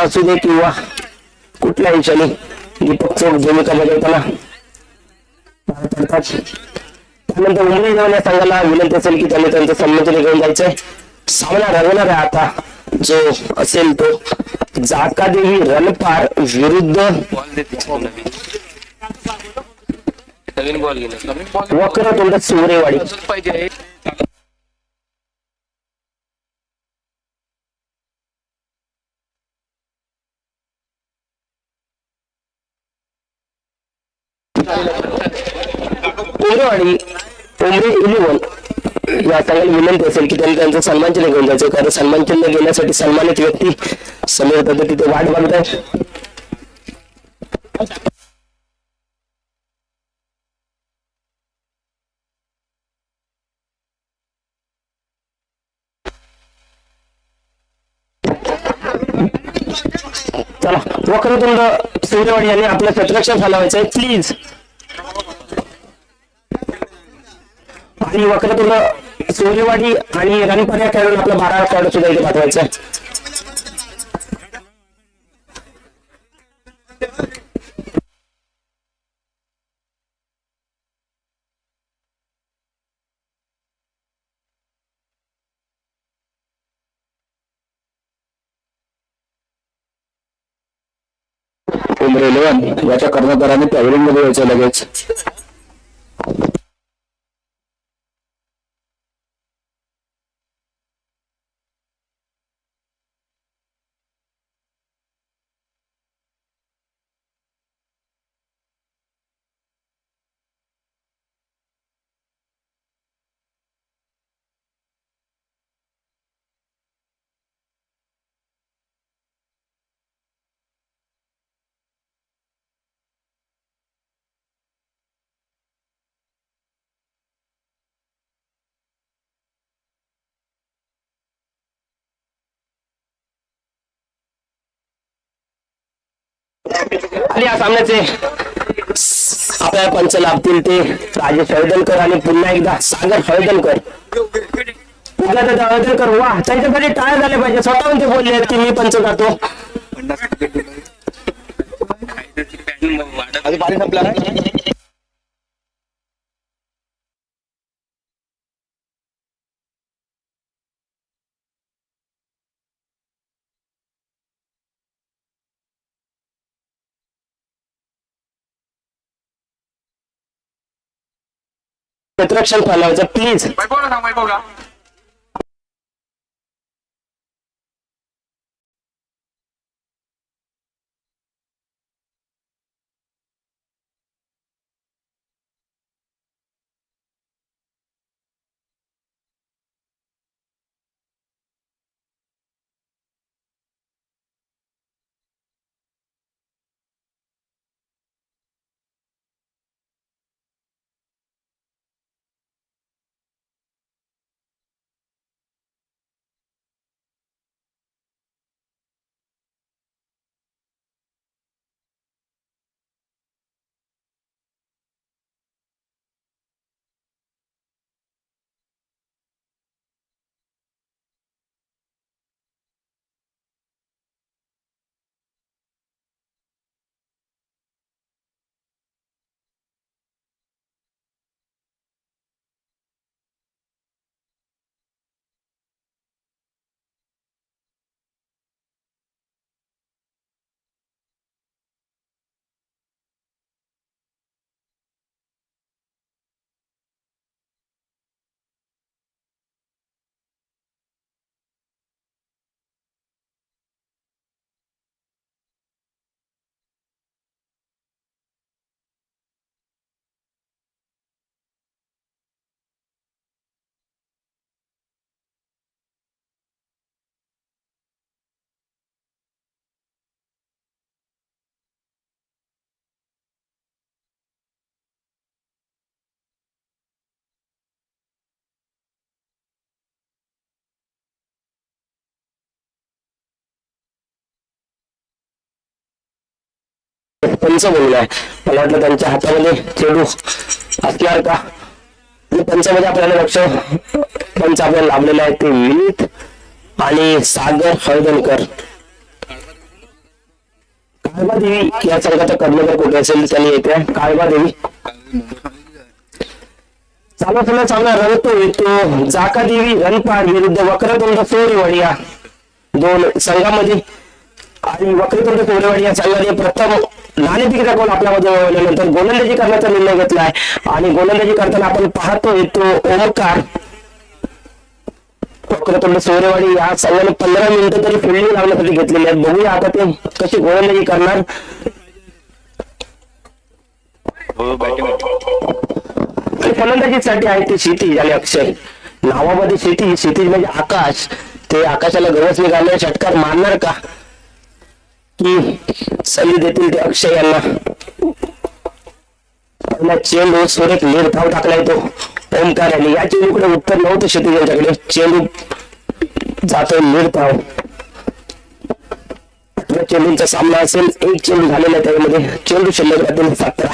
असू दे किंवा कुठल्याही क्षणी दीपक चोख भूमिका बजावताना त्यानंतर उमरे जाऊन या संघाला विनंती असेल की त्यांनी त्यांचं सन्मान घेऊन जायचंय. सामना रंगणार आहे आता जो असेल तो जाकादेवी रणपार विरुद्ध वक्रतुंड सुरेवाडी. उमरेवाडी उमरे 11 या संघाला विनंती असेल की त्यांनी त्यांचं सन्मान चिन्ह घेऊन जायचं, कारण सन्मान चिन्ह घेण्यासाठी सन्मानित व्यक्ती समीर दादा तिथे वाट बघत आहे. चला वक्रतुंड सूर्यवाडी यांनी आपलं क्षेत्ररक्षण हलवायचंय प्लीज. आणि वक्रतुंड सूर्यवाडी आणि रणपार या खेळून आपला 12 खेळाडू सुद्धा इथे पाठवायचा आहे. उमरे 11 याच्या कर्णधाराने पॅव्हलियन मध्ये यायचं लगेच. आणि या सामन्याचे आपल्या पंच लाभतील ते राजेश हळदणकर आणि पुन्हा एकदा सागर हळदणकर. हळदणकर वा त्यांच्यासाठी टाळ्या झाल्या पाहिजे. स्वतःहून ते बोलले आहेत की मी पंच जातो. पाणी संपला. क्षेत्ररक्षण फैलावायचं प्लीज. पंच बोललाय. मला वाटलं त्यांच्या हातामध्ये चेडू असणार का. पंचामध्ये आपल्याला लक्ष पंच आपल्याला लाभलेला आहे ते विनीत आणि सागर हळदणकर. काळबा देवी या संघाचा कर्णधार कुठे असेल त्यांनी येते काळबा देवी. चालू असलेला सामना रंगतो जाका देवी रणपार विरुद्ध वक्रतुंड सोरेवाडी या दोन संघामध्ये. आणि वक्रतुंड सोरेवाडी या संघाने प्रथम नाणेफेकीचा गोल आपल्यामध्ये मिळवल्यानंतर गोलंदाजी करण्याचा निर्णय घेतलाय. आणि गोलंदाजी करताना आपण पाहतोय तो ओमकार. वक्रतुंड सोरेवाडी या संघाने 15 मिनिटं तरी फिल्डिंग लावण्यासाठी घेतलेली आहेत. बघूया आता ते कशी गोलंदाजी करणार. आणि फलंदाजीसाठी आहे ते क्षितिज आणि अक्षय. नावामध्ये क्षितिज म्हणजे आकाश. ते आकाशाला गवस निघाले षटकार मारणार का की संधी देतील ते अक्षय यांना. पहिला चेंडू सुरेख निर्धाव टाकलाय तो ओमकार यांनी. या चेंडूकडे उत्तर नव्हतं क्षितिज यांच्याकडे. चेंडू जातोय निर्धाव. चेंडूंचा सामना असेल. एक चेंडू झालेला आहे त्यामध्ये. चेंडू शिल्लक राहतील 17.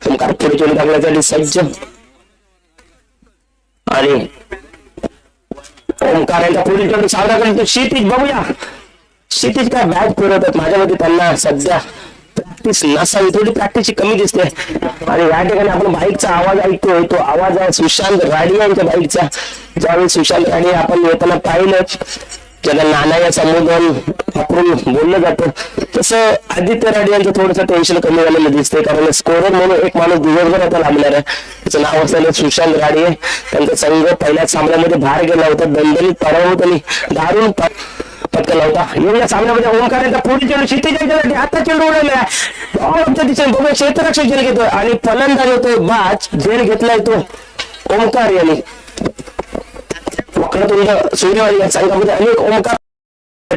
ओमकार पुढे चेंडू टाकण्यासाठी सज्ज. आणि ओमकार यांचा पुढील चेंडू सावरा करतो क्षितिज. बघूया क्षितिज काय बॅट फिरवतात. माझ्या मते त्यांना सध्या प्रॅक्टिस नसावी. थोडी प्रॅक्टिसची कमी दिसते. आणि या ठिकाणी आपण बाईकचा आवाज ऐकतोय. तो आवाज आहे सुशांत राणे यांच्या बाईकचा. ज्यावेळी सुशांत राणे आपण येताना पाहिलं ज्याला नाना या संबोधन वापरून बोललं जातं तसं आदित्य राणे यांचं थोडंसं टेन्शन कमी झालेलं दिसतंय. कारण स्कोरर म्हणून एक माणूस दिवसभर आता लाभणार आहे. त्याचं नाव असलेलं सुशांत राणे. त्यांचा संघ पहिल्याच सामन्यामध्ये बाहेर गेला होता. दणदणीत पराभव त्यांनी दारुण पटकवला होता. या सामन्यामध्ये ओमकार यांचा पुढील चेंडू क्षितिज यांच्यासाठी आता चेंडू उडवला आहे. दिशेने बघूया क्षेत्ररक्षक झेल घेतोय आणि फलंदाज होतोय बाज. झेल घेतलाय तो ओमकार यांनी. वक्रतुंड सूर्यवाडी या संघामध्ये अनेक ओमकार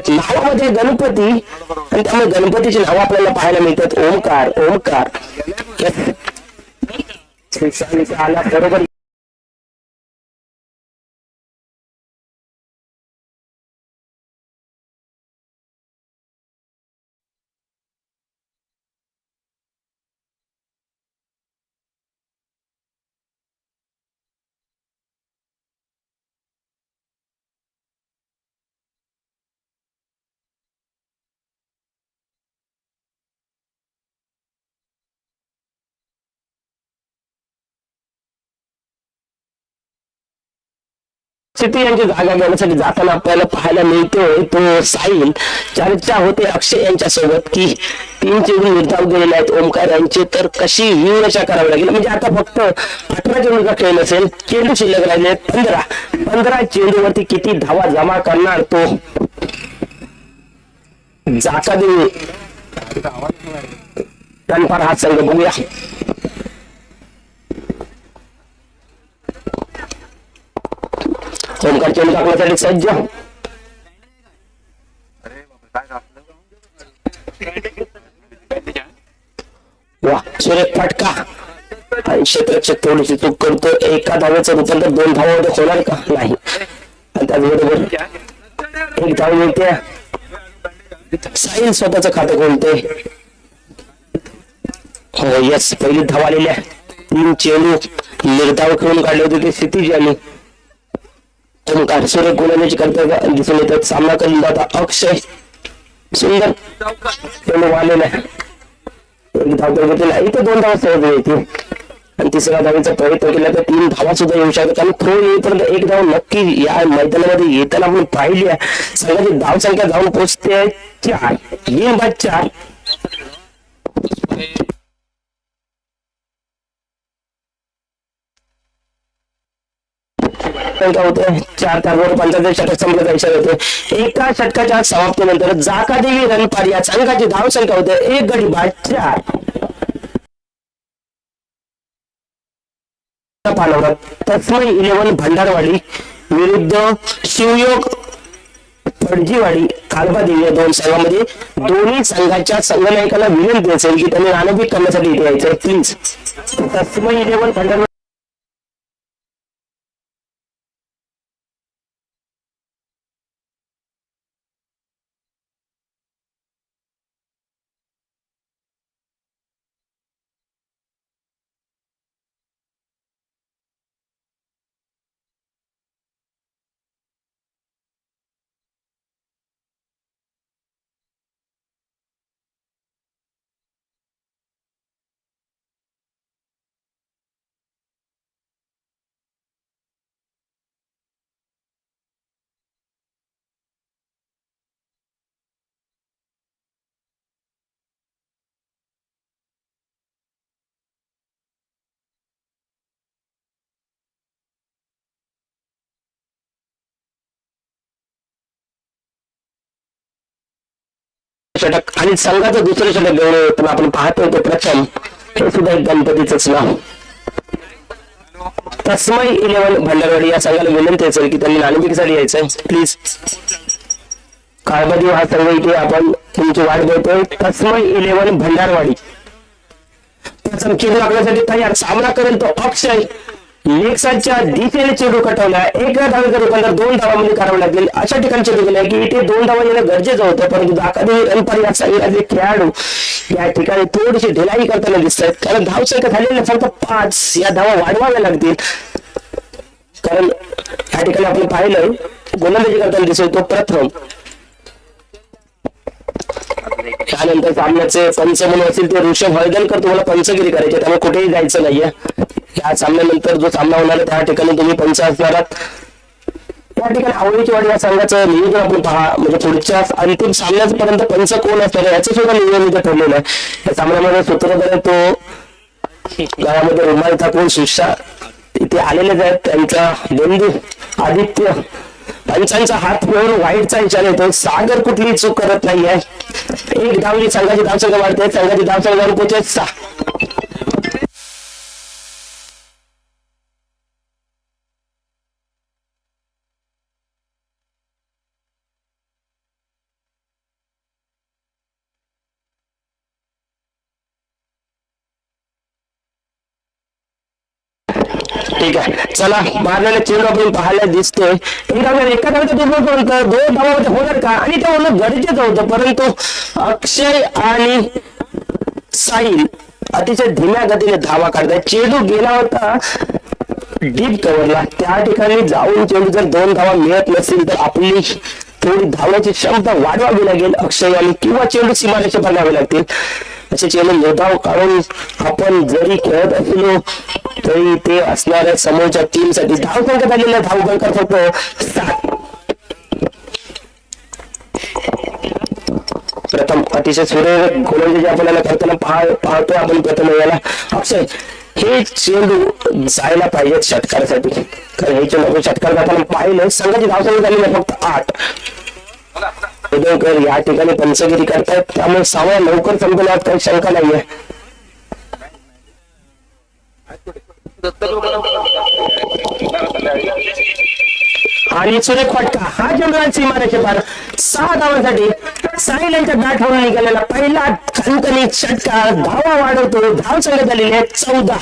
नावामध्ये गणपती आणि त्यामुळे गणपतीची नावं आपल्याला पाहायला मिळतात. ओमकार आला बरोबर. क्षितिज यांची जागा घेण्यासाठी जाताना आपल्याला पाहायला मिळतोय तो साहिल. चर्चा होते अक्षय यांच्या सोबत की 3 चेंडू निर्धाव गेलेले आहेत ओमकार यांचे. तर कशी व्यूहरचना करावी लागेल. म्हणजे आता फक्त 18 चेंडूचा खेळ नसेल. चेंडू शिल्लक राहिले 15 चेंडूवरती किती धावा जमा करणार तो जाका देवी रणपार हा संघ. बघूया ओमकार चेंडू टाकण्यासाठी सज्ज. वा सुरेख फटका. आणि क्षेत्ररक्षक थोडीशी चूक करतो. एका धावेचं रूपांतर 2 धावामध्ये होणार का नाही. आणि त्याचबरोबर 1 धाव मिळते. साहिल स्वतःच खातं खोलते. हो यस पहिली धाव आलेली आहे. 3 चेंडू निर्धाव खेळून काढले होते ते क्षितिज यांनी. ओमकार सुरेख गोलंदाजी करता दिसून येतात. सामना करून जाता अक्षय. सुंदर चेंडू आलेला आहे. 1 धाव तर घेतलेला. इथं 2 धावा सहज येतील. आणि 3ऱ्या धावेचा प्रयत्न केला तर 3 धावा सुद्धा येऊ शकतात. आणि थ्रो येईपर्यंत 1 धाव नक्की या मैदानामध्ये येताना आपण पाहिली आहे. संघाची धाव संख्या जाऊन पोहोचते 4. गेम बाद 4. होते 4 त्याबरोबर 45 षटक संपल्याचा इशारा होते. एका षटकाच्या समाप्तीनंतर जाका देवी रणपार या संघाची धाव संख्या होते 1 गडी बाद 4. तस्मै 11 भंडारवाडी विरुद्ध शिवयोग फडजीवाडी काळबा देवी या 2 संघामध्ये. दोन्ही संघाच्या संघनायकाला विनंती असेल की त्यांनी नाणेफेक करण्यासाठी इथे यायचंय प्लीज. तस्मै 11 भंडारवाडी षटक आणि संघाचं दुसरं षटक घेऊन येताना आपण पाहतोय ते प्रथम हे सुद्धा एक गणपतीचंच नाव. तस्मै 11 भंडारवाडी या संघाला विनंती असेल की त्यांनी नाणेफेकीसाठी यायचंय प्लीज. काळबादेव हा संघ इथे आपण तुमची वाट बघतोय. तस्मै 11 भंडारवाडी प्रथम चेंडू टाकण्यासाठी तयार. सामना करेल तो अक्षय. लेक्साच्या दिशेने चेंडू कटवला. एक धावेचा रूपांतर 2 धावांमध्ये करावं लागेल अशा ठिकाणी चेंडू गेला की इथे 2 धावा येणं गरजेचं होतं, परंतु दाखवली रणपार या संघाचे खेळाडू या ठिकाणी थोडीशी ढिलाई करताना दिसत आहेत, कारण धावसंख्या झालेल्या फक्त 5 या धावा वाढवाव्या लागतील. कारण या ठिकाणी आपण पाहिलं गोलंदाजी करताना दिसतोय तो प्रथम. त्यानंतर सामन्याचे पंच म्हणून असतील ते ऋषभ हळदणकर तुम्हाला पंचगिरी करायचे, त्यामुळे कुठेही जायचं नाहीये. या सामन्यानंतर जो सामना होणार आहे त्या ठिकाणी तुम्ही पंच असणार आहात. या ठिकाणी आवडीची वाडी या संघाचं नियोजन आपण पहा, म्हणजे पुढच्या अंतिम सामन्यापर्यंत पंच कोण असणार याचं सुद्धा नियोजन इथे ठरलेलं आहे. या सामन्यामध्ये सूत्रधार आहे तो गावामध्ये रुमाल ठाकून सुशा इथे आलेलेच आहेत. त्यांचा बंधू आदित्य. पंचांचा हात फिरवून वाईटचा इशारा येतो. सागर कुठली चूक करत नाहीये. एक धावली संघाची धावसंख्या वाढते. संघाची धावसंख्या पोहोचते 6. ठीक आहे, चला मारलेला चेंडू आपण पाहायला दिसतोय. एका धावेचा दुर्बळ 2 धावामध्ये होणार का, आणि ते होणं गरजेचं होतं, परंतु अक्षय आणि साहिल अतिशय धीम्या गतीने धावा काढतात. चेंडू गेला होता डीप कव्हरला, त्या ठिकाणी जाऊन चेंडू जर 2 धावा मिळत नसेल तर आपली थोडी धावण्याची क्षमता वाढवावी लागेल अक्षय यांनी, किंवा चेंडू सीमारेषा बनावे लागतील. असे चेंडू निर्धाव काढून आपण जरी खेळत असलो तरी ते असणाऱ्या समोरच्या टीम साठी धावसंख्या झालेल्या धावसंख्या फक्त 7. प्रथम अतिशय सुरेख गोलंदाजी आपल्याला करताना पाहतोय आपण. प्रथम याला अक्षय हे चेंडू जायला पाहिजे षटकारासाठी, कारण हे चेंडू षटकार जाताना पाहिलं. संघाची धावसंख्या झालेली फक्त 8. या ठिकाणी पंचगिरी करतायत, त्यामुळे सामना लवकर संपण्यात काही शंका नाहीये. आणि सुरेख फटका हा चेंडू सीमारेषे पार 6 धावांसाठी साहिल यांच्या बॅट होऊन निघालेला पहिला खणखणीत षटकार धावा वाढवतो. धावसंख्या झालेली आहे 14.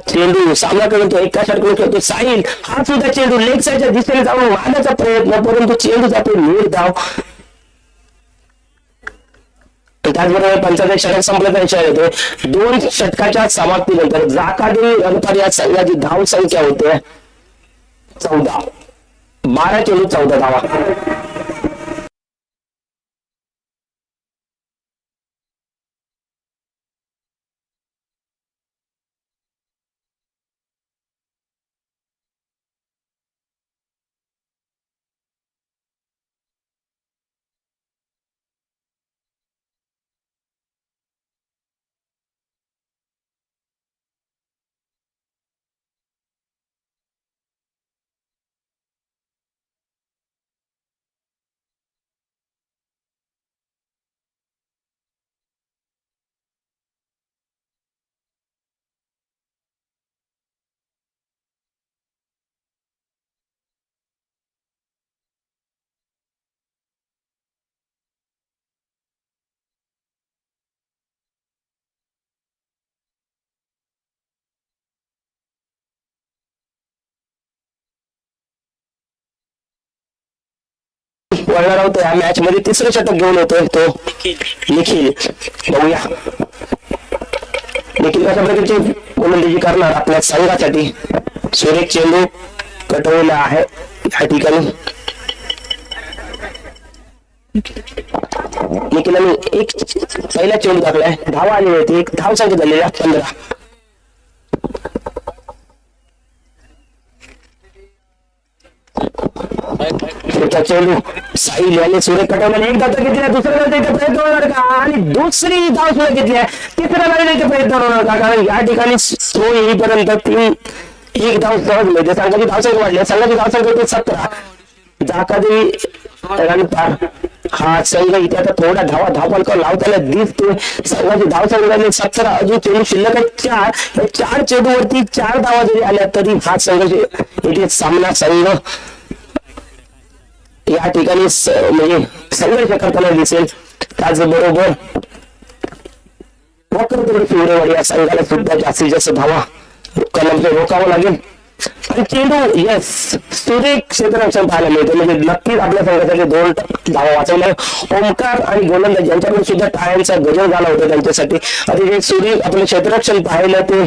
चेंडू सामना करून तो एका षटकाने खेळतो साहिल. हा सुद्धा चेंडू लेग साईडच्या दिशेने जाऊन मारण्याचा प्रयत्न, परंतु चेंडू जातो निर्धाव. त्याचबरोबर पंचायत षटक संपल्याचा इशारा येतोय. 2 षटकाच्या समाप्तीनंतर जाकाडी रणपार या संघाची धाव संख्या होते 14. 12 चेंडू 14 धावा. वळणार आहोत या मॅच मध्ये. तिसरं षटक घेऊन येतोय तो निखिल. बघूया निखिल कशा प्रकारची गोलंदाजी करणार आपल्या संघासाठी. सुरेख चेंडू कटवलेला आहे या ठिकाणी. निखिलाने एक पहिला चेंडू टाकलाय. धावा आलेली होती. एक धाव संख्या झालेली 15. मोठा चेंडू साहिल याने सुरेख कटवल्याने एक धाव घेतली, दुसऱ्या धाव इथे प्रयत्न होणार का आणि दुसरी धाव सुद्धा घेतली आहे, तिसऱ्या धाव इथे प्रयत्न होणार का, कारण या ठिकाणी तो येईपर्यंत एक धाव सहज मिळते. संघाची धावसंख्या वाढली, संघाची धावसंख्या होते 17. जाकादेवी रन पार. हा संघ इथे आता थोडा धावपलका लावताना दिसतोय. संघाची धावसंख्या झाली 17, अजून चेंडू शिल्लक आहे 4. या 4 चेंडूवरती 4 धावा जरी आल्या तरी हा संघ इथे सामना संघ या ठिकाणी म्हणजे संघर्ष करताना दिसेल. त्याचबरोबर सूर्यवाडी या संघाला सुद्धा जास्तीत जास्त धावा रोखावं लागेल आणि चेंडू यस सुरेख क्षेत्ररक्षण पाहायला मिळते. म्हणजे नक्कीच आपल्या संघासाठी 2 धावा वाचवल्या. ओमकार आणि गोलंदाज यांच्याकडून सुद्धा टाळ्यांचा गजर झाला होता त्यांच्यासाठी. अतिशय सुरेख आपलं क्षेत्ररक्षण पाहिलं ते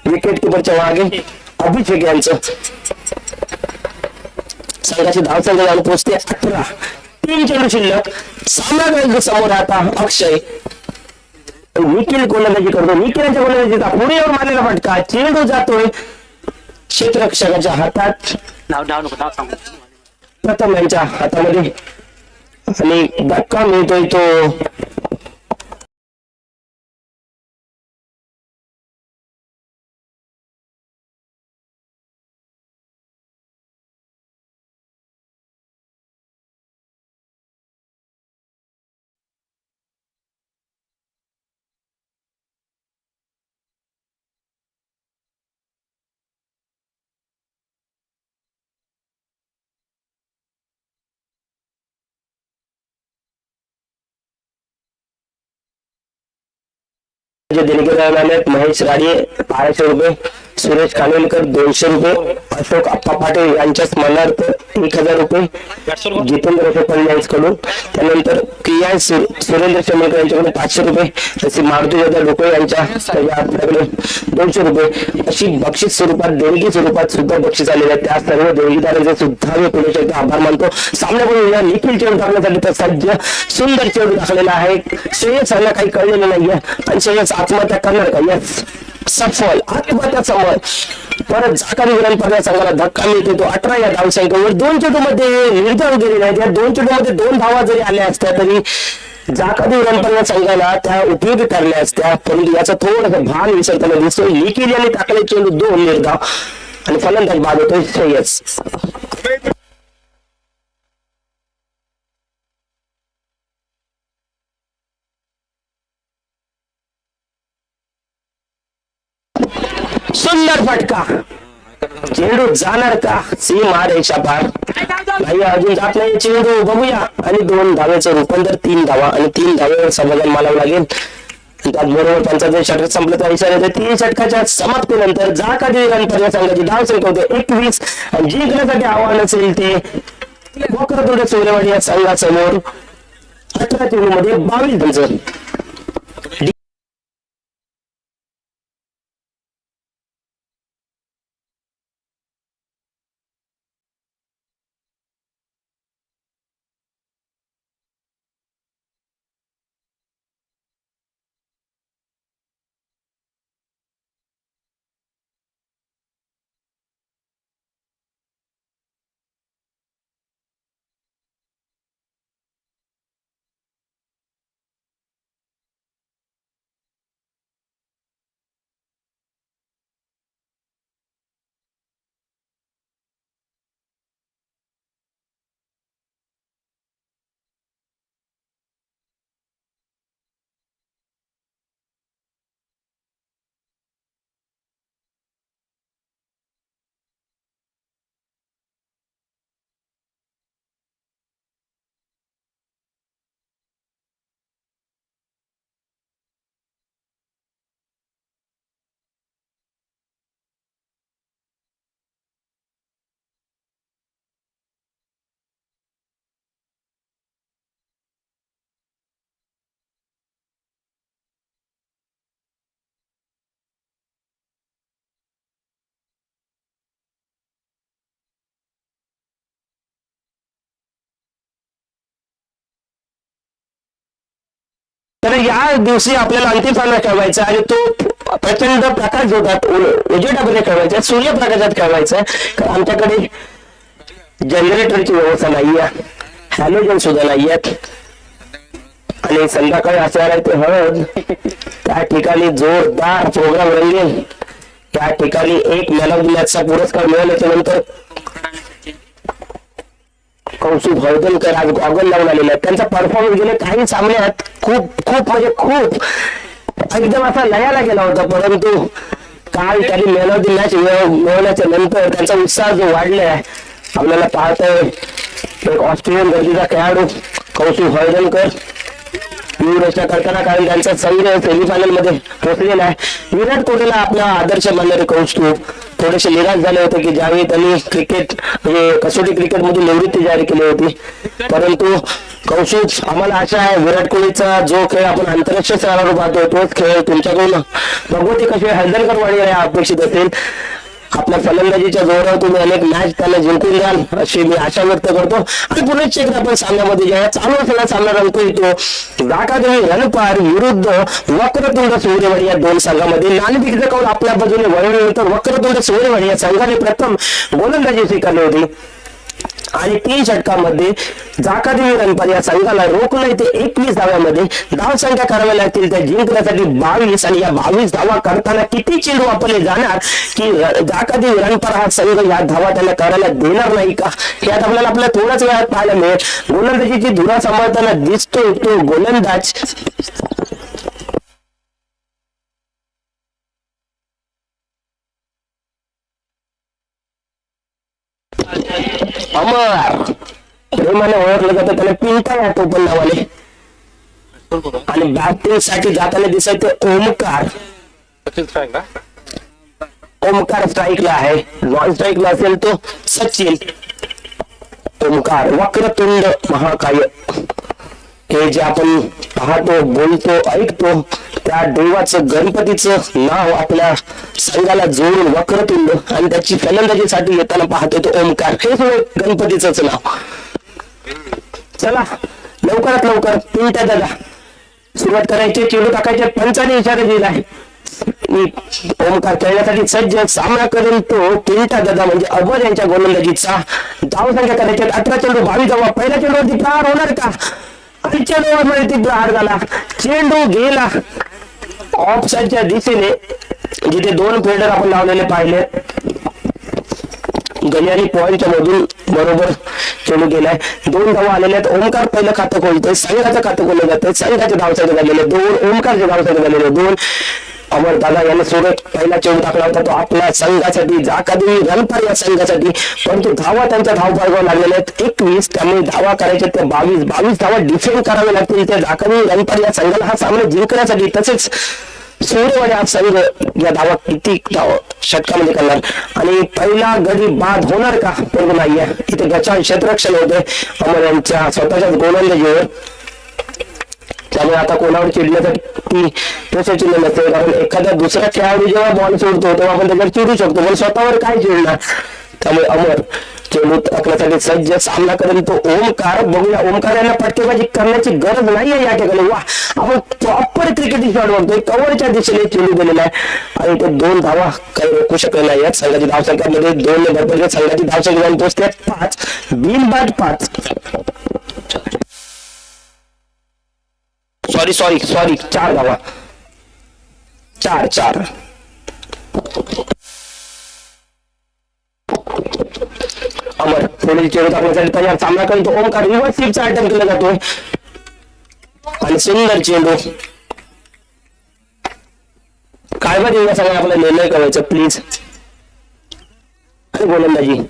विकेट किपरच्या मागे अभिषेक यांचं. संघाची धावसंख्या जाऊन पोहोचते 18. 3 चेंडू शिल्लक. सामना समोर आता अक्षय निखिल गोलंदाजी करतो. निखिल यांच्या गोलंदाजीचा पुढे येऊन मारलेला फटका, चेंडू जातोय क्षेत्ररक्षकाच्या हातात, प्रथम यांच्या हातामध्ये आणि धक्का मिळतोय तो देणगीदार महेश राणे 1200 रुपये, सुरेश कानोलकर 200 रुपये, अशोक अप्पा पाटील यांच्या स्मरणार्थ 1000 रुपये, जितेंद्र फडणवीस कडून, त्यानंतर किया सुरेंद्र चंद्रकर यांच्याकडून 500 रुपये, तसे मारुती डोके यांच्या आपल्याकडे 200 रुपये अशी बक्षीस स्वरूपात देणगी स्वरूपात सुद्धा बक्षीस आलेले आहे. त्या सर्व देणगीदारांचे सुद्धा मी पुढे शकतो आभार मानतो. सामन्यापूर्वी या निखिल चेंडू टाकण्यासाठी तर सज्ज सुंदर चेंडू टाकलेला आहे. श्रेयस यांना काही कळलेलं नाहीये आणि श्रेयस आत्महत्या करणार का? यस सफल आत्महत्या समोर परत जाकारी विराम करण्यास संघाला धक्का मिळतो. तो 18 या धावसंख्येवर 2 चेंडूमध्ये निर्धाव गेले नाही. त्या 2 चेंडूमध्ये 2 धावा जरी आल्या असत्या तरी जाकारी विराम करण्यास संघाला त्या उपयोगी ठरल्या असत्या, परंतु याचा थोडंसं भान विसरताना दिसतोय. निखिल यांनी टाकले चेंडू 2 निर्धाव आणि फलंदाज बाद होतोय श्रेयस. सुंदर फटका, चेंडू जाणार का? सीमा रेषा पार नाही, अजून जात नाही चेंडू. बघूया आणि 2 धावेचं रूपांतर 3 धावा आणि 3 धावेवर समाधान मानावं लागेल. त्याचबरोबर त्यांचा जर षटक संपलं तर इशारा येतो 3 षटकाच्या समाप्तीनंतर जाकारी रणपल्या संघाची धावसंख्या होते 21 आणि जिंकण्यासाठी आव्हान असेल ते वक्रतुंड सूर्यवाडी या संघासमोर 18 चेंडूमध्ये 22 रन. तर या दिवशी आपल्याला अंतिम सामना खेळवायचा आणि तो प्रचंड प्रकाश होतात उजेडामध्ये खेळवायचा, सूर्यप्रकाशात खेळवायचा. कारण आमच्याकडे जनरेटरची व्यवस्था नाहीये, हॅलोजन सुद्धा नाहीयेत आणि संध्याकाळी असणार आहे ते हळद. त्या ठिकाणी जोरदार प्रोग्राम रंगेल. त्या ठिकाणी एक मॅन ऑफ द मॅचचा पुरस्कार मिळाल्याच्या नंतर कौस्तुभ हळदणकर आज गॉगल लावून आलेले आहेत. त्यांचा परफॉर्मन्स गेले काही सामन्यात खूप खूप म्हणजे खूप एकदम असा लयाला गेला होता, परंतु काल त्यांनी मॅन ऑफ द मॅच मिळवल्याच्या नंतर त्यांचा उत्साह जो वाढलाय आपल्याला पाहतोय. एक ऑस्ट्रेलियन गर्दीचा खेळाडू कौस्तुभ हळदणकर रचना करताना, कारण त्यांचा संघ सेमीफायनल मध्ये पोहोचलेला आहे. विराट कोहलीला आपला आदर्श मानणारे कौस्तुभ थोडेसे निराश झाले होते की ज्यावेळी त्यांनी क्रिकेट म्हणजे कसोटी क्रिकेट मधून निवृत्ती जाहीर केली होती, परंतु कौस्तुभ आम्हाला आशा आहे विराट कोहलीचा जो खेळ आपण आंतरराष्ट्रीय स्तरावर पाहतो तोच खेळ तुमच्याकडून भगवती कशी हळदणकर वाढी अपेक्षित असेल. आपल्या फलंदाजीच्या जोरावर तुम्ही अनेक मॅच त्यांना जिंकून द्याल अशी मी आशा व्यक्त करतो. आणि पुन्हा एकदा आपण सामन्यामध्ये ज्या चालू असलेला सामना रंगतो येतो जाकादेवी रणपार विरुद्ध वक्रतुंड सूर्यवाडी या दोन संघामध्ये. नाणेफेकीचा कौल आपल्या बाजूने वळवल्यानंतर वक्रतुंड सूर्यवाडी या संघाने प्रथम गोलंदाजी स्वीकारली होती आणि 3 षटकांमध्ये जाकादेवी रणपार या संघाला रोखलं. ते 21 धाव्यामध्ये धाव संख्या कराव्या लागतील त्या जिंकण्यासाठी 22 आणि या 22 धावा करताना किती चेंडू वापरले जाणार की जाकादेवी रणपार हा संघ या धावा त्यांना करायला देणार नाही का, हे आता आपल्याला थोड्याच वेळात पाहायला मिळेल. गोलंदाजीची धुरा सांभाळताना दिसतोय तो गोलंदाज अमर प्रेमाने ओळखलं जातं, त्याला पिंटा या टोपण नावाने. आणि बॅटिंग साठी जाताना दिसत ओमकार. ओमकार स्ट्राईकला आहे, नॉन स्ट्राईकला असेल तो सचिन. ओमकार वक्रतुंड महाकाय हे जे आपण पाहतो बोलतो ऐकतो त्या देवाचं गणपतीचं नाव आपल्या संघाला जोडून वक्रतुंड आणि त्याची फलंदाजीसाठी येताना पाहतो तो ओमकार, हे सुद्धा गणपतीचंच नाव. चला लवकरात लवकर पिंट्या दादा सुरुवात करायची, चेंडू टाकायचे. पंचाने इशारा दिलाय ओमकार खेळण्यासाठी सज्ज. सामना करेल तो पिंटा दादा म्हणजे अमर यांच्या गोलंदाजीचा. धाव संख्या करायची 18 चेंडू 22 धावा. पहिल्या चेंडूवरती प्रहार होणार का, आणि चेंडूवर ती प्रहार झाला. चेंडू गेला ऑफ साईडच्या दिशेने, जिथे 2 फिल्डर आपण लावलेले पाहिले. गली आणि पॉइंटच्या मधून बरोबर चेंडू गेलाय. 2 धावा आलेल्या आहेत. ओमकार पहिलं खातं खोलतोय, संघाचं खातं खोललं जातंय. संघाचे धावसंख्या झालेले 2, ओमकारचे धावसंख्या झालेले 2. अमर दादा यांनी सुरेख पहिला चेंडू टाकला होता तो आपल्या संघासाठी जाकादेवी रणपार या संघासाठी, परंतु धावा त्यांच्या धावफलकावर लागलेल्या आहेत 21. त्यामुळे धावा करायच्या त्या 22 धावा डिफेंड करावे लागतील त्या जाकादेवी रणपार या संघाला हा सामना जिंकण्यासाठी. तसेच सूर्यवाडी हा संघ या धावा किती षटकामध्ये करणार आणि पहिला गडी बाद होणार का, परंतु नाहीये. इथे गचाळ क्षेत्ररक्षण होते अमर यांच्या स्वतःच्याच गोलंदाजीवर. त्यामुळे आता कोणावर चिडण्यासाठी चिन्ह नसते, कारण एखादा दुसरा खेळाडू जेव्हा बॉल सोडतो तेव्हा आपण त्याच्यावर चिडू शकतो, पण स्वतःवर काय चिडणार. त्यामुळे अमर चेंडू टाकण्यासाठी सज्ज. सामना करेल तो ओमकार. बघूया ओमकार यांना फटकेबाजी करण्याची गरज नाहीये या ठिकाणी. वा आपण प्रॉपर क्रिकेट शॉट बघतोय, कव्हरच्या दिशेने चेंडू गेलेला आहे आणि ते 2 धावा काही रोखू शकले नाही आहेत. संघाची धावसंख्यामध्ये 2 ने भरपूर संघाची धावसंख्या जाऊन पोहोचते 5, बिनबाद 5. सॉरी 4 धावा, 4. अमर पुढील चेंडू टाकण्यासाठी तयार. सामना करतो ओमकार. रिव्हर्स स्वीपचा अटेम्प्ट केला जातोय आणि सुंदर चेंडू. काय बा देऊया सगळ्या आपला निर्णय करायचा प्लीज. आणि गोलंदाजी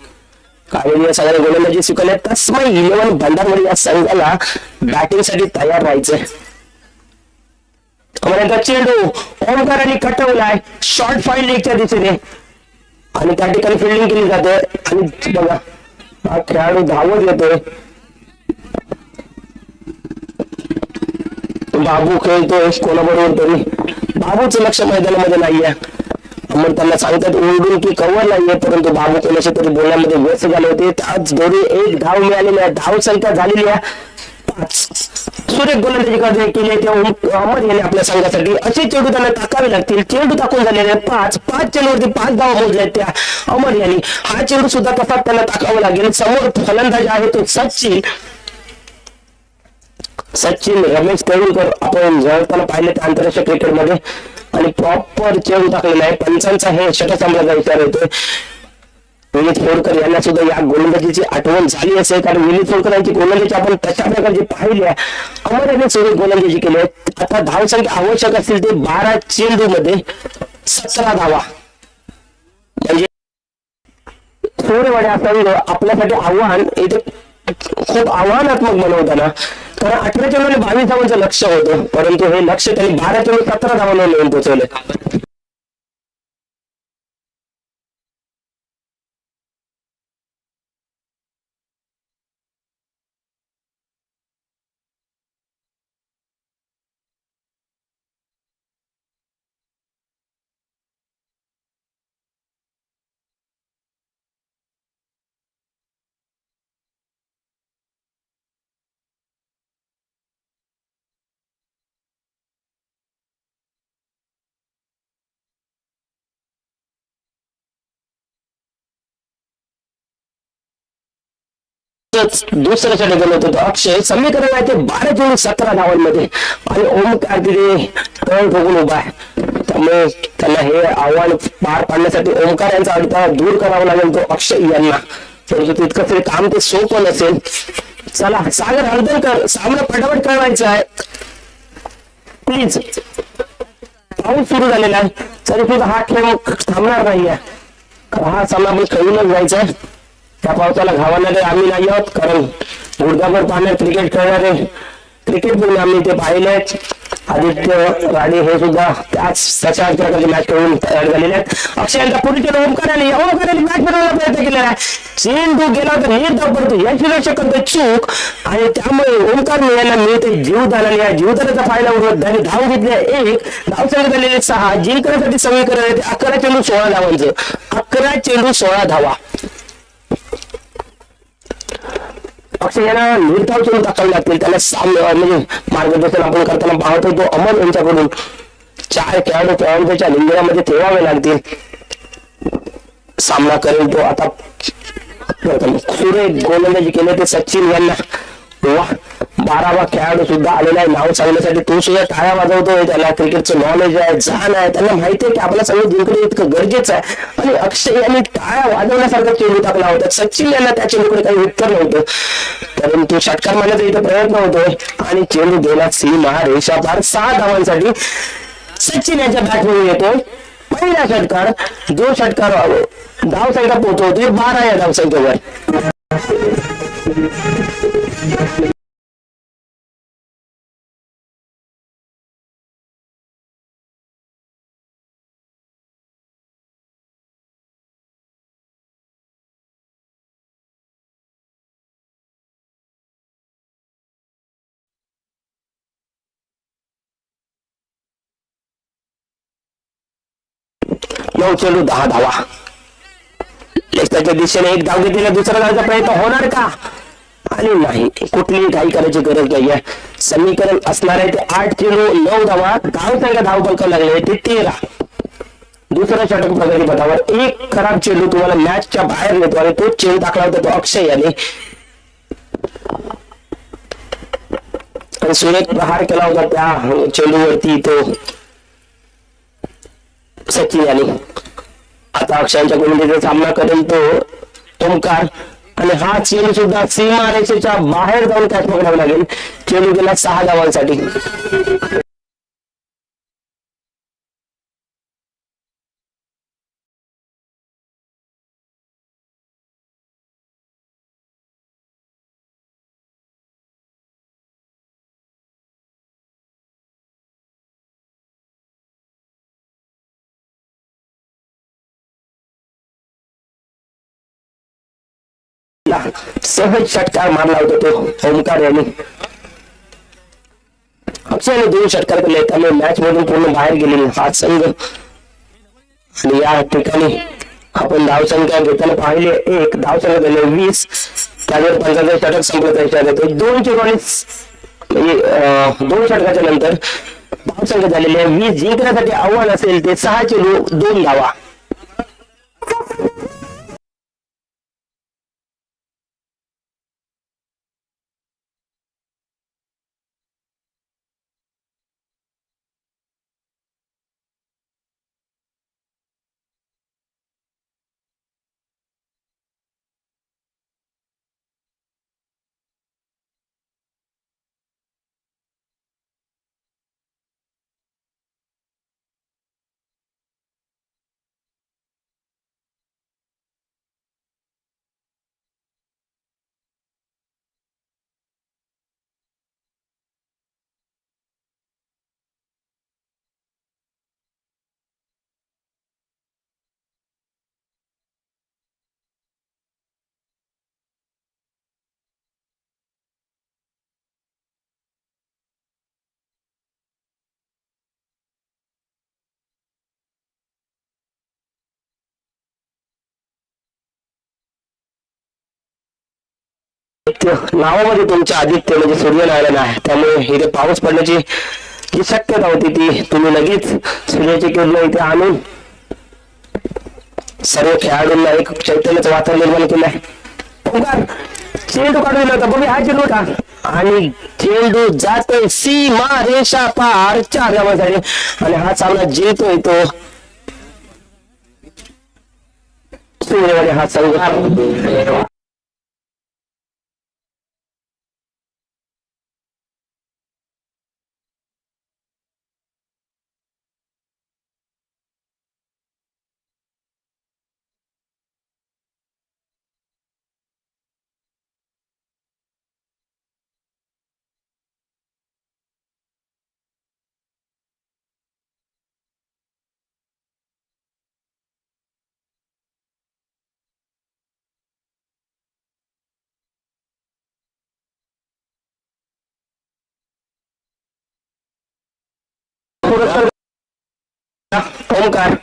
काय सगळ्या गोलंदाजी स्वीकारल्या. तस्मै 11 भंडारवाडी या संघाला बॅटिंग साठी तयार राहायचंय. अमर चेंडू ओमकारांनी कटवलाय शॉर्ट फाईन लेगच्या दिशेने आणि त्या ठिकाणी फिल्डिंग केली जाते. आणि बघा हा खेळाडू धावत येतोय. बाबू खेळतोय कोणाबरोबर तरी. बाबूचं लक्ष मैदानामध्ये नाहीये. मग त्यांना सांगतात ओरडून की कव्हर नाहीये, परंतु बाबू कोणाशी तरी बोलण्यामध्ये व्यस्त झाले होते. त्याच दोन्ही 1 धाव मिळालेली आहे. धाव संख्या झालेली आहे 5. सुरेख गोलंदाजी केली त्या अहमद याने आपल्या संघासाठी. असे चेंडू त्यांना टाकावे लागतील. चेंडू टाकून झालेले 5 चेंडूवरती 5 धावा मोजल्या त्या अहमद यांनी. हा चेंडू सुद्धा तसाच त्यांना टाकावा लागेल. समोर फलंदाज आहे तो सचिन रमेश तेंडुलकर आपण जवळताना पाहिले त्या आंतरराष्ट्रीय क्रिकेटमध्ये आणि प्रॉपर चेंडू टाकलेला आहे. पंचांचा हे षटकांचा विचार होतोय. विनीत फोडकर यांना सुद्धा या गोलंदाजीची आठवण झाली असेल, कारण विनीत फोडकर यांची गोलंदाजी आपण तशा प्रकारची पाहिली आहे. अमर यांनी सुरेख गोलंदाजी केली आहे. आता धावसंख्या आवश्यक असतील ते 12 चेंडू मध्ये 17 धावा, म्हणजे थोडेवाडे संघ आपल्यासाठी आव्हान इथे खूप आव्हानात्मक बनवताना, कारण 18 चेंडूने 22 धावांचं लक्ष होतं, परंतु हे लक्ष त्यांनी 12 चेंडू 17 धावांवर नेऊन पोहोचवलं. दुसरं षटक होतं अक्षय. समीकरण आहे ते 12 चेंडू 17 धावांमध्ये आणि ओमकार तिथे तळ ठोकून उभा आहे. त्यामुळे त्यांना हे आव्हान पार पाडण्यासाठी ओमकार यांचा अडथळा दूर करावा लागेल तो अक्षय यांना. तितकं तरी काम ते सोपं नसेल. चला सागर हळदणकर, सामना पटापट कळवायचा आहे प्लीज. पाऊस सुरू झालेला आहे तरी सुद्धा हा खेळ थांबणार नाहीये. हा सामना आपण खेळूनच जायचा आहे. त्या पावसाला घावणारे आम्ही नाही आहोत, कारण गुडघाभर पाण्यात क्रिकेट खेळणारे क्रिकेट प्रेमी आम्ही ते पाहिले. आदित्य राणे हे सुद्धा तशाच प्रकारची मॅच खेळून तयार झालेले आहेत. अक्षय यांचा पूर्वी चेंडू ओमकाराने मॅच बनवण्याचा प्रयत्न केलेला आहे. चेंडू गेला तर निर्धाव पडतो याची रक्षक करतो चूक, आणि त्यामुळे ओमकार यांना मिळते जीवदान, आणि या जीवदानाचा फायदा उठवत त्यांनी धाव घेतली आहे 1. धावसंख्या झालेले 6. जिंकण्यासाठी समीकरण आहे ते 11 चेंडू 16 धावांचं. 11 चेंडू 16 धावा. अक्षय यांना निर्धाव चेंडू टाकावे लागतील. त्याला म्हणजे मार्गदर्शन आपण करताना पाहतो तो अमर यांच्याकडून 4 खेळाडूच्या लिंगरामध्ये ठेवावे लागतील. सामना करेल तो आता. सुरेख गोलंदाजी केले ते सचिन यांना. वा 12वा खेळाडू सुद्धा आलेला आहे नाव सांगण्यासाठी. तो सुद्धा टाळ्या वाजवतोय. त्याला क्रिकेटचं नॉलेज आहे, जाण आहे. त्यांना माहिती आहे की आपला सगळं जिंकणं इतकं गरजेचं आहे. आणि अक्षय यांनी टाळ्या वाजवण्यासारखा चेंडू टाकला होता. सचिन यांना त्या चेंडूकडे काही उत्तर नव्हतं, परंतु षटकार मारण्याचा इथं प्रयत्न होतोय आणि चेंडू गेला सीमा रेषा पार. 6 धावांसाठी सचिन यांच्या बॅटमधून येतोय पहिला षटकार. जो षटकार धावसंख्या पोहोचवतोय 12 या धावसंख्येवर. नऊ चेंडू 10 धावा. लेफ्टच्या दिशेने एक धाव घेतलेला दुसरा धावाचा प्रयत्न होणार का? आणि नाही, कुठलीही काही करायची गरज नाहीये. समीकरण असणार आहे ते 8 चेंडू 9 धावा. धावसंख्या धावफलक लागले ते 13. दुसरा षटक प्रगती पथावर. एक खराब चेंडू तुम्हाला मॅचच्या बाहेर नेतो आणि तो चेंडू टाकला होता तो अक्षय याने. आणि सुरेख प्रहार केला होता त्या चेंडूवरती तो सचिन याने. आता अक्षयांच्या गोलंदाजीचा सामना करेल तो ओमकार, आणि हा चेंडू सुद्धा सीमा रेषेच्या बाहेर जाऊन कॅच पकडावा लागेल. चेंडू गेला 6 धावांसाठी. सहज षटकार मारला होता तो ओमकार यांनी. अक्षयने 2 षटकार केले, त्यामुळे मॅच मधून पूर्ण बाहेर गेलेले हा संघ. आणि या ठिकाणी आपण धावसंख्या घेताना पाहिले, एक धावसंख्या झाले 20, त्यावर 45 षटक संपलं त्याच्यात येतो. 2 चेंडू म्हणजे 2 षटकाच्या नंतर धावसंख्या झालेली आहे 20. जिंकण्यासाठी आव्हान असेल ते 6 चेंडू 2 धावा. नावामध्ये तुमच्या आदित्य म्हणजे सूर्यनारायण आहे, त्यामुळे इथे पाऊस पडण्याची जी शक्यता होती ती तुम्ही लगेच सूर्याची किरण इथे आणून सर्व खेळाडूंना एक चैतन्याचं वातावरण निर्माण केलं आहे. चेंडू काढून दिला होता, बघूया हा चेंडू का, आणि चेंडू जातोय सीमा रेषा पार 4 धावांसाठी, आणि हा सामना जिंकतोय तो सूर्यवाडी हा संघ. ओमकार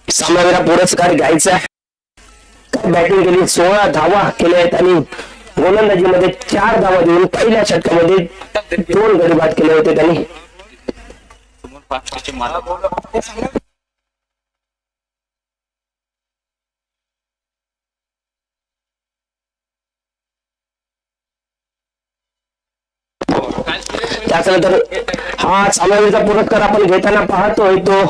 सामनावीरा पुरस्कार घ्यायचा. बॅटिंग केली, 16 धावा केल्या आहेत आणि गोलंदाजीमध्ये 4 धावा देऊन पहिल्या षटकामध्ये 2 गडी बाद केले होते त्यांनी. त्याच्यानंतर हा सामनावीरचा पुरस्कार आपण घेताना पाहतोय तो